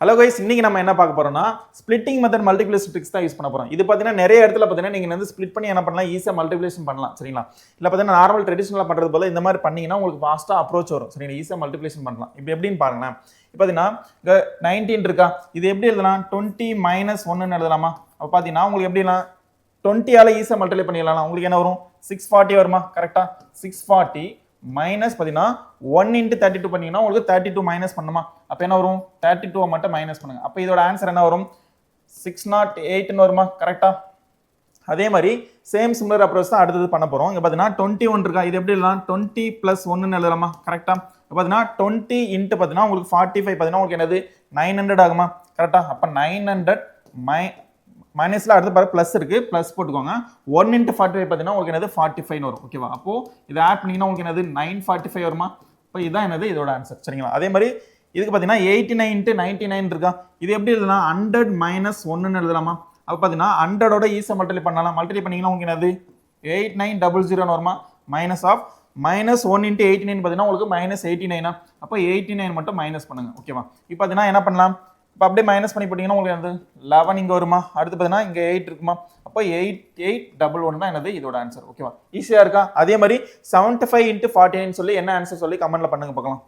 Hello guys, இன்னைக்கு நம்ம என்ன பார்க்க போறோம்னா ஸ்பிளிட்டிங் மெத்தட் மல்டிப்ளிகேஷன் ட்ரிக்ஸ் தான் யூஸ் பண்ண போறோம். இது பார்த்தீங்கன்னா நிறைய இடத்துல பார்த்தீங்கன்னா நீங்க வந்து ஸ்பிளிட் பண்ணி என்ன பண்ணலாம், ஈஸியாக மல்டிப்ளிகேஷன் பண்ணலாம். சரிங்களா? இல்லை பார்த்தீங்கன்னா நார்மல் ட்ரெடிஷனலாக பண்ணுறது போல இந்த மாதிரி பண்ணீங்கன்னா உங்களுக்கு ஃபாஸ்ட்டாக அப்ரோச் வரும். சரிங்களா? ஈஸியாக மல்டிப்ளிகேஷன் பண்ணலாம். இப்போ எப்படின்னு பாருங்களேன். இப்போ பார்த்தீங்கன்னா இங்கே 19 இருக்கா, இது எப்படி எழுதலாம்? 20 - 1 எழுதலாமா? அப்போ பார்த்தீங்கன்னா உங்களுக்கு எப்படிலாம் 20ஆல ஈஸியாக மல்டிப்ளை பண்ணிடலாம். உங்களுக்கு என்ன வரும்? 640 வருமா? கரெக்டா? 640 மைனஸ் பார்த்தீங்கன்னா 1 × 32 பண்ணீங்கன்னா உங்களுக்கு 32 மைனஸ் பண்ணுமா? அப்போ என்ன வரும்? 32 மட்டும் மைனஸ் பண்ணுங்க. அப்போ இதோட ஆன்சர் என்ன வரும்? 608 வருமா? கரெக்டா? அதே மாதிரி சேம் சிமிலர் அப்ரோச் தான் அடுத்தது பண்ண போறோம். இங்க பார்த்தீங்கன்னா 21 இருக்கா, இது எப்படி எழுதலாம்? 20 + 1 எழுதலாமா? கரெக்டா? பார்த்தீங்கன்னா 20 × பார்த்தீங்கன்னா உங்களுக்கு 45 பார்த்தீங்கன்னா உங்களுக்கு என்னது 900 ஆகுமா? கரெக்டா? அப்போ 900 மைனஸ்ல அடுத்து பாரு பிளஸ் இருக்கு, பிளஸ் போட்டுக்கோங்க. 1 × 45 பார்த்தீங்கன்னா உங்களுக்கு என்னது 45 வரும். ஓகேவா? அப்போ இதை ஆட் பண்ணீங்கன்னா உங்களுக்கு என்னது 945 வருமா? இப்போ இதுதான் என்னது இதோட ஆன்சர். சரிங்களா? அதே மாதிரி இதுக்கு பார்த்தீங்கன்னா 89 × 99 இருக்கா, இது எப்படி எழுதலாம்? 100 - 1 எழுதலாமா? அப்போ பார்த்தீங்கன்னா 100ஓட ஈஸியாக மல்டிப்ளை பண்ணலாம். மல்டிப்ளை பண்ணீங்கன்னா உங்களுக்கு என்னது 8900 வருமா? மைனஸ் ஆஃப் -1 × 89 பார்த்தீங்கன்னா உங்களுக்கு -89. அப்போ 89 மட்டும் மைனஸ் பண்ணுங்க. ஓகேவா? இப்போ பார்த்தீங்கன்னா என்ன பண்ணலாம்? இப்போ அப்படியே மைனஸ் பண்ணி போட்டிங்கன்னா உங்களுக்கு என்னது 11 இங்கே வருமா? அடுத்து பார்த்தீங்கன்னா இங்கே 8 இருக்குமா? அப்போ 8811 தான் என்னது இதோட ஆன்சர். ஓகேவா? ஈஸியாக இருக்கா? அதே மாதிரி 75 × 49 சொல்லி என்ன ஆன்சர் சொல்லி கமெண்ட்ல பண்ணுங்க பார்க்கலாம்.